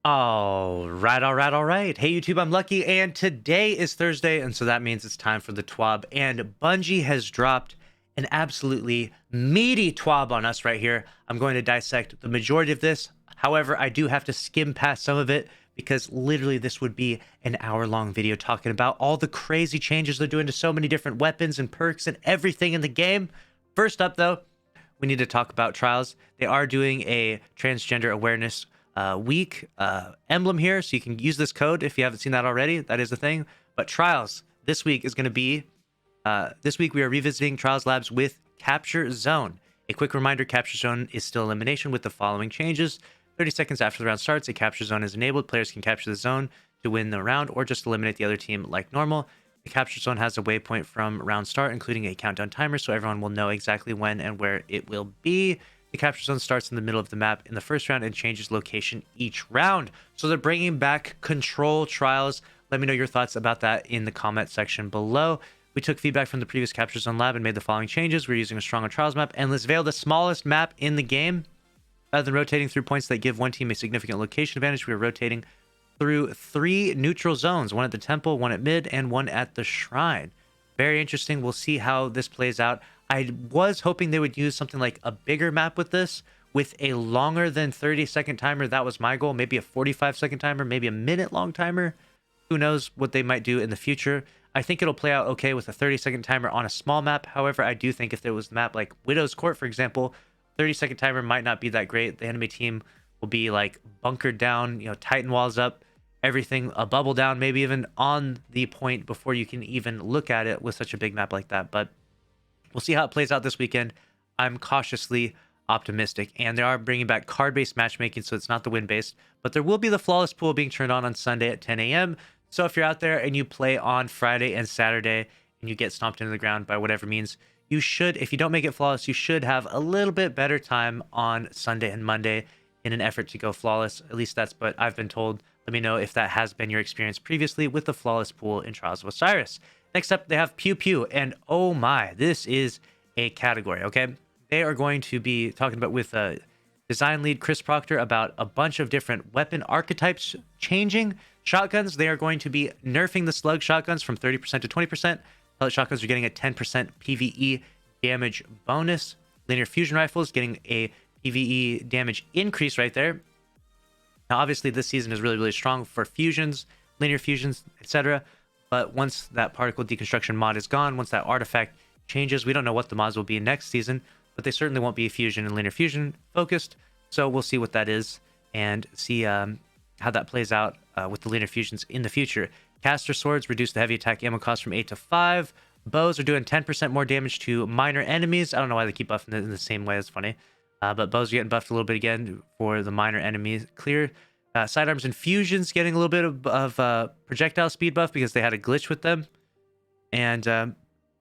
All right. Hey, YouTube, I'm Lucky, and today is Thursday, and so that means it's time for the Twab. And Bungie has dropped an absolutely meaty Twab on us right here. I'm going to dissect the majority of this. However, I do have to skim past some of it because literally this would be an hour-long video talking about all the crazy changes they're doing to so many different weapons and perks and everything in the game. First up, though, we need to talk about Trials. They are doing a transgender awareness week emblem here, so you can use this code if you haven't seen that already. That is the thing. But Trials this week is going to be this week we are revisiting Trials Labs with Capture Zone. A quick reminder: Capture Zone is still elimination with the following changes. 30 seconds after the round starts, a capture zone is enabled. Players can capture the zone to win the round or just eliminate the other team like normal. The capture zone has a waypoint from round start, including a countdown timer, so everyone will know exactly when and where it will be. The capture zone starts in the middle of the map in the first round and changes location each round. So they're bringing back control Trials. Let me know your thoughts about that in the comment section below. We took feedback from the previous capture zone lab and made the following changes. We're using a stronger Trials map. Endless Veil, the smallest map in the game. Rather than rotating through points that give one team a significant location advantage, we are rotating through 3 neutral zones, one at the temple, one at mid, and one at the shrine. Very interesting. We'll see how this plays out. I was hoping they would use something like a bigger map with this, with a longer than 30-second timer. That was my goal. Maybe a 45-second timer, maybe a minute-long timer. Who knows what they might do in the future. I think it'll play out okay with a 30-second timer on a small map. However, I do think if there was a map like Widow's Court, for example, 30-second timer might not be that great. The enemy team will be like bunkered down, Titan walls up, everything, a bubble down, maybe even on the point before you can even look at it with such a big map like that. But we'll see how it plays out this weekend. I'm cautiously optimistic. And they are bringing back card-based matchmaking, so it's not the win-based. But there will be the flawless pool being turned on Sunday at 10 a.m. So if you're out there and you play on Friday and Saturday and you get stomped into the ground by whatever means, you should, if you don't make it flawless, you should have a little bit better time on Sunday and Monday in an effort to go flawless. At least that's what I've been told. Let me know if that has been your experience previously with the flawless pool in Trials of Osiris. Next up, they have Pew Pew, and oh my, this is a category, okay? They are going to be talking about with design lead Chris Proctor about a bunch of different weapon archetypes changing. Shotguns, they are going to be nerfing the slug shotguns from 30% to 20%. Pellet shotguns are getting a 10% PvE damage bonus. Linear fusion rifles getting a PvE damage increase right there. Now, obviously, this season is really, really strong for fusions, linear fusions, etc. But once that particle deconstruction mod is gone, once that artifact changes, we don't know what the mods will be next season, but they certainly won't be fusion and linear fusion focused. So we'll see what that is and see how that plays out with the linear fusions in the future. Caster swords reduce the heavy attack ammo cost from 8 to 5. Bows are doing 10% more damage to minor enemies. I don't know why they keep buffing it in the same way. It's funny. But bows are getting buffed a little bit again for the minor enemies. Clear. Sidearms and fusions getting a little bit of projectile speed buff because they had a glitch with them. And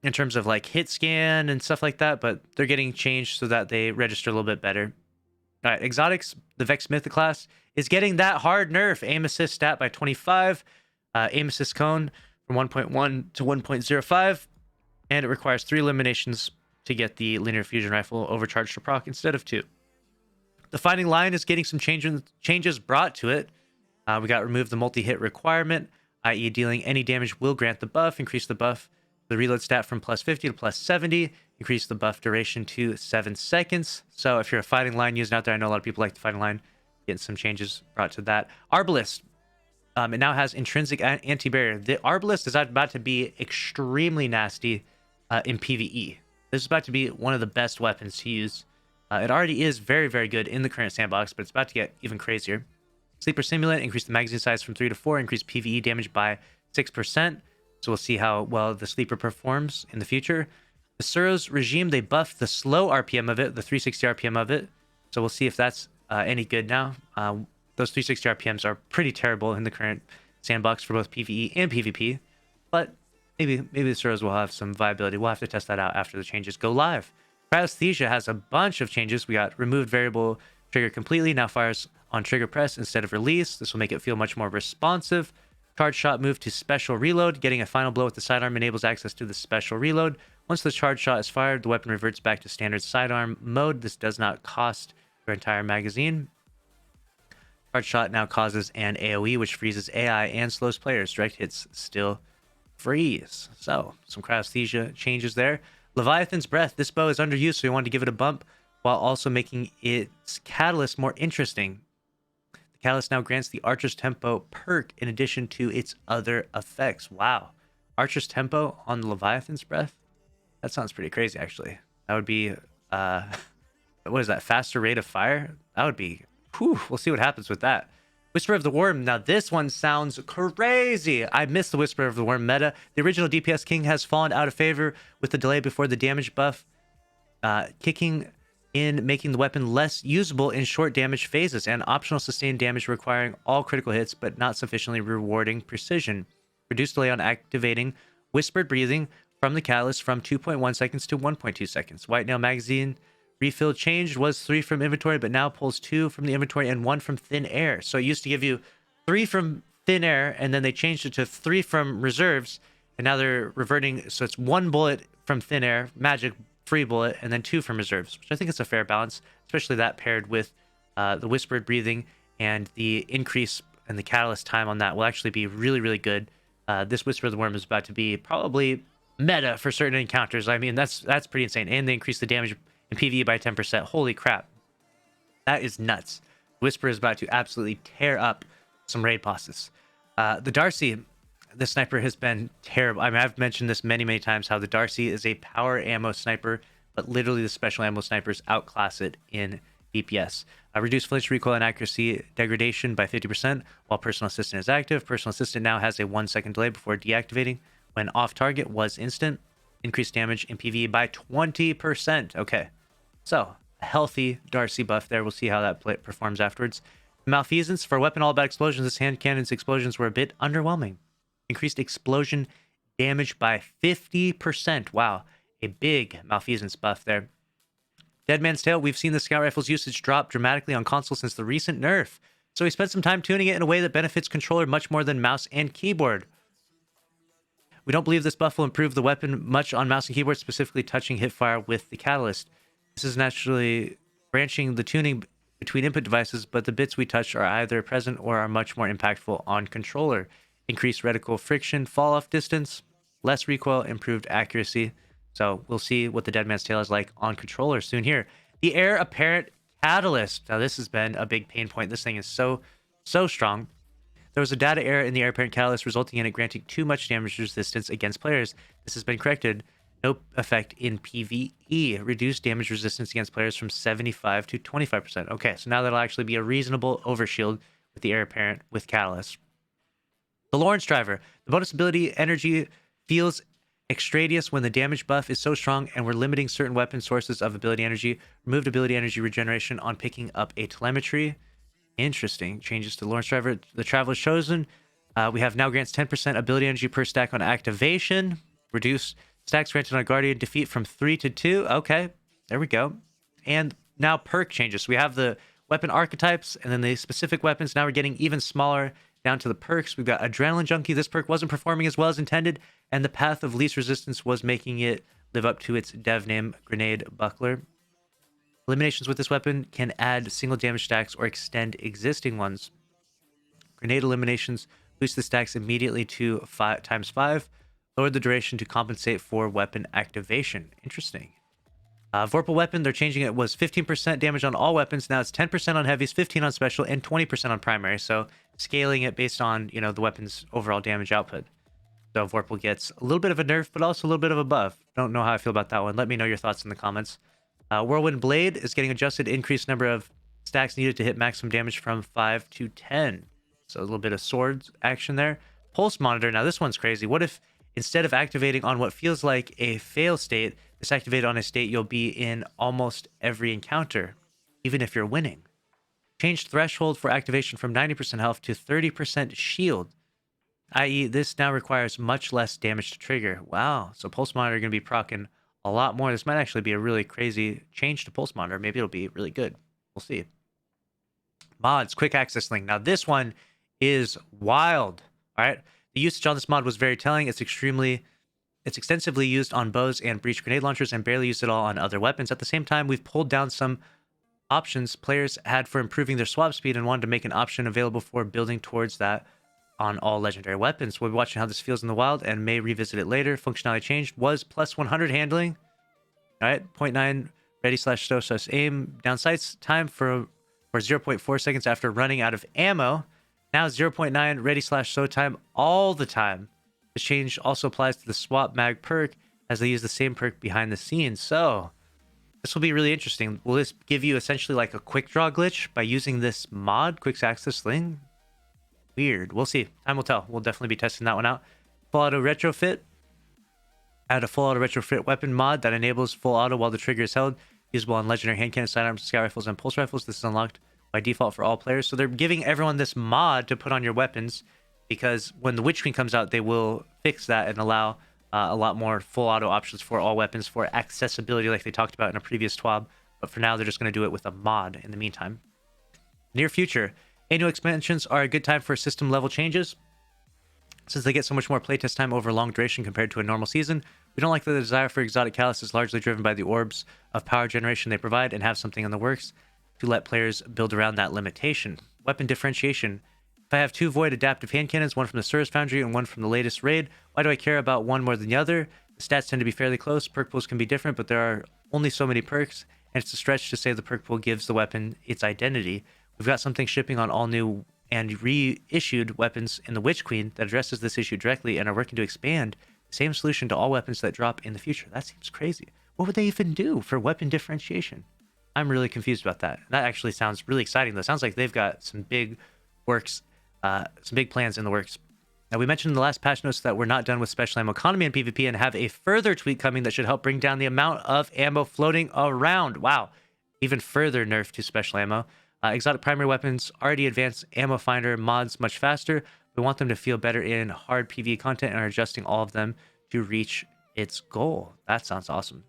in terms of like hit scan and stuff like that, but they're getting changed so that they register a little bit better. All right, exotics, the Vex Smith class is getting that hard nerf. Aim assist stat by 25. Aim assist cone from 1.1 to 1.05, and it requires 3 eliminations to get the linear fusion rifle overcharged to proc instead of 2. The fighting line is getting some changes brought to it. We got remove the multi-hit requirement, i.e. dealing any damage will grant the buff, increase the buff, the reload stat from plus 50 to plus 70, increase the buff duration to 7 seconds. So if you're a fighting line user out there, I know a lot of people like the fighting line, getting some changes brought to that. Arbalist. It now has intrinsic anti-barrier. The Arbalist is about to be extremely nasty in PvE. This is about to be one of the best weapons to use. It already is very, very good in the current sandbox, but it's about to get even crazier. Sleeper Simulant, increase the magazine size from 3 to 4, increase PvE damage by 6%. So we'll see how well the Sleeper performs in the future. The Suros Regime, they buffed the slow RPM of it, the 360 RPM of it. So we'll see if that's any good now. Those 360 RPMs are pretty terrible in the current sandbox for both PvE and PvP, but maybe the Suros will have some viability. We'll have to test that out after the changes go live. Cryosthesia has a bunch of changes. We got removed variable trigger completely, now fires on trigger press instead of release. This will make it feel much more responsive. Charge shot moved to special reload. Getting a final blow with the sidearm enables access to the special reload. Once the charge shot is fired, the weapon reverts back to standard sidearm mode. This does not cost your entire magazine. Hard shot now causes an AoE, which freezes AI and slows players. Direct hits still freeze. So, some cryosthesia changes there. Leviathan's Breath. This bow is underused, so we wanted to give it a bump while also making its catalyst more interesting. The catalyst now grants the Archer's Tempo perk in addition to its other effects. Wow. Archer's Tempo on the Leviathan's Breath? That sounds pretty crazy, actually. That would be, what is that, faster rate of fire? That would be, whew, we'll see what happens with that. Whisper of the Worm. Now, this one sounds crazy. I miss the Whisper of the Worm meta. The original DPS King has fallen out of favor with the delay before the damage buff, kicking in, making the weapon less usable in short damage phases, and optional sustained damage requiring all critical hits, but not sufficiently rewarding precision. Reduced delay on activating Whispered Breathing from the catalyst from 2.1 seconds to 1.2 seconds. White Nail Magazine refill changed, was 3 from inventory, but now pulls 2 from the inventory and 1 from thin air. So it used to give you 3 from thin air, and then they changed it to 3 from reserves, and now they're reverting. So it's 1 bullet from thin air, magic, free bullet, and then 2 from reserves, which I think is a fair balance, especially that paired with the Whispered Breathing, and the increase in the catalyst time on that will actually be really, really good. This Whisper of the Worm is about to be probably meta for certain encounters. I mean, that's pretty insane. And they increase the damage in PvE by 10%. Holy crap. That is nuts. Whisper is about to absolutely tear up some raid bosses. The Darcy, the sniper has been terrible. I mean, I've mentioned this many, many times, how the Darcy is a power ammo sniper, but literally the special ammo snipers outclass it in DPS. Reduced flinch, recoil, and accuracy degradation by 50% while Personal Assistant is active. Personal Assistant now has a 1-second delay before deactivating. When off target was instant. Increased damage in PvE by 20%. Okay. So, a healthy Darcy buff there. We'll see how that performs afterwards. Malfeasance. For a weapon all about explosions, this hand cannon's explosions were a bit underwhelming. Increased explosion damage by 50%. Wow. A big Malfeasance buff there. Dead Man's Tale. We've seen the Scout Rifle's usage drop dramatically on console since the recent nerf. So we spent some time tuning it in a way that benefits controller much more than mouse and keyboard. We don't believe this buff will improve the weapon much on mouse and keyboard, specifically touching hipfire with the catalyst. This is naturally branching the tuning between input devices, but the bits we touch are either present or are much more impactful on controller. Increased reticle friction, fall off distance, less recoil, improved accuracy. So we'll see what the Dead Man's Tale is like on controller soon here. The Heir Apparent Catalyst. Now this has been a big pain point. This thing is so strong. There was a data error in the Heir Apparent Catalyst, resulting in it granting too much damage resistance against players. This has been corrected. No effect in PvE. Reduced damage resistance against players from 75 to 25%. Okay, so now that'll actually be a reasonable overshield with the Heir Apparent with Catalyst. The Lawrence Driver. The bonus ability energy feels extraneous when the damage buff is so strong, and we're limiting certain weapon sources of ability energy. Removed ability energy regeneration on picking up a telemetry. Interesting. Changes to Lawrence Driver. The Traveler's Chosen. We have now grants 10% ability energy per stack on activation. Reduce stacks granted on Guardian defeat from 3 to 2. Okay, there we go. And now perk changes. So we have the weapon archetypes and then the specific weapons. Now we're getting even smaller down to the perks. We've got Adrenaline Junkie. This perk wasn't performing as well as intended, and the Path of Least Resistance was making it live up to its dev name, Grenade Buckler. Eliminations with this weapon can add single damage stacks or extend existing ones. Grenade eliminations boost the stacks immediately to 5 times 5. Lower the duration to compensate for weapon activation. Interesting. Vorpal Weapon, they're changing it. Was 15% damage on all weapons. Now it's 10% on heavies, 15% on special, and 20% on primary. So scaling it based on, you know, the weapon's overall damage output. So Vorpal gets a little bit of a nerf, but also a little bit of a buff. Don't know how I feel about that one. Let me know your thoughts in the comments. Whirlwind Blade is getting adjusted, increased number of stacks needed to hit maximum damage from 5 to 10. So a little bit of swords action there. Pulse Monitor. Now this one's crazy. What if instead of activating on what feels like a fail state, this activated on a state you'll be in almost every encounter, even if you're winning? Changed threshold for activation from 90% health to 30% shield, i.e. this now requires much less damage to trigger. Wow, so Pulse Monitor are going to be proccing a lot more. This might actually be a really crazy change to Pulse Monitor. Maybe it'll be really good. We'll see. Mods, Quick Access Link. Now this one is wild, all right? The usage on this mod was very telling. It's extensively used on bows and breach grenade launchers and barely used at all on other weapons. At the same time, we've pulled down some options players had for improving their swap speed and wanted to make an option available for building towards that on all legendary weapons. We'll be watching how this feels in the wild and may revisit it later. Functionality changed was plus 100 handling. All right, 0.9 ready slash stow slash aim. Downsights time for 0.4 seconds after running out of ammo. Now 0.9 ready slash stow time all the time. This change also applies to the swap mag perk as they use the same perk behind the scenes. So this will be really interesting. Will this give you essentially like a quick draw glitch by using this mod, quick access sling? Weird. We'll see. Time will tell. We'll definitely be testing that one out. Full auto retrofit. Add a full auto retrofit weapon mod that enables full auto while the trigger is held. Usable on legendary hand cannons, sidearms, scout rifles, and pulse rifles. This is unlocked by default for all players. So they're giving everyone this mod to put on your weapons because when the Witch Queen comes out, they will fix that and allow a lot more full auto options for all weapons for accessibility like they talked about in a previous TWAB. But for now, they're just going to do it with a mod in the meantime. Near future. Annual expansions are a good time for system level changes. Since they get so much more playtest time over a long duration compared to a normal season, we don't like that the desire for exotic callus is largely driven by the orbs of power generation they provide and have something in the works to let players build around that limitation. Weapon differentiation. If I have 2 void adaptive hand cannons, one from the Service Foundry and one from the latest raid, why do I care about one more than the other? The stats tend to be fairly close. Perk pools can be different, but there are only so many perks, and it's a stretch to say the perk pool gives the weapon its identity. We've got something shipping on all new and reissued weapons in the Witch Queen that addresses this issue directly and are working to expand the same solution to all weapons that drop in the future. That seems crazy. What would they even do for weapon differentiation? I'm really confused about that. That actually sounds really exciting, though. It sounds like they've got some big works, some big plans in the works. Now, we mentioned in the last patch notes that we're not done with special ammo economy in PvP and have a further tweak coming that should help bring down the amount of ammo floating around. Wow. Even further nerf to special ammo. Exotic primary weapons already advance ammo finder mods much faster. We want them to feel better in hard PvE content and are adjusting all of them to reach its goal. That sounds awesome.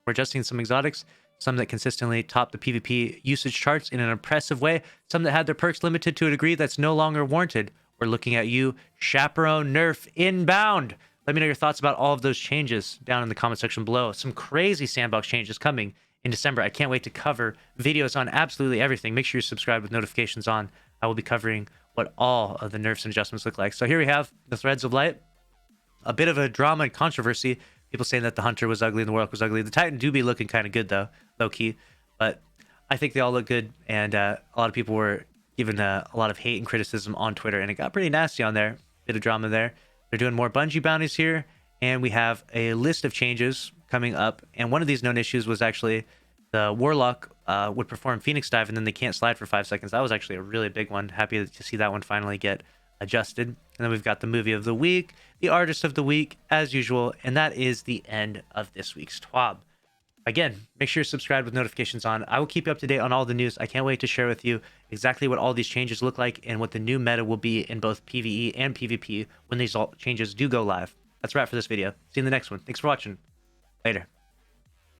We're adjusting some exotics, some that consistently top the PvP usage charts in an impressive way, some that had their perks limited to a degree that's no longer warranted. We're looking at you, Chaperone Nerf inbound. Let me know your thoughts about all of those changes down in the comment section below. Some crazy sandbox changes coming in December. I can't wait to cover videos on absolutely everything. Make sure you're subscribed with notifications on. I will be covering what all of the nerfs and adjustments look like. So here we have the Threads of Light. A bit of a drama and controversy. People saying that the Hunter was ugly and the Warlock was ugly. The Titan do be looking kind of good, though, low-key. But I think they all look good, and a lot of people were giving a lot of hate and criticism on Twitter, and it got pretty nasty on there. Bit of drama there. They're doing more Bungie bounties here, and we have a list of changes coming up, and one of these known issues was actually the Warlock would perform Phoenix Dive and then they can't slide for 5 seconds. That was actually a really big one. Happy to see that one finally get adjusted. And then we've got the movie of the week, the artist of the week, as usual, and that is the end of this week's TWAB. Again, make sure you're subscribed with notifications on. I will keep you up to date on all the news. I can't wait to share with you exactly what all these changes look like and what the new meta will be in both PvE and PvP when these changes do go live. That's a wrap for this video. See you in the next one. Thanks for watching. Later.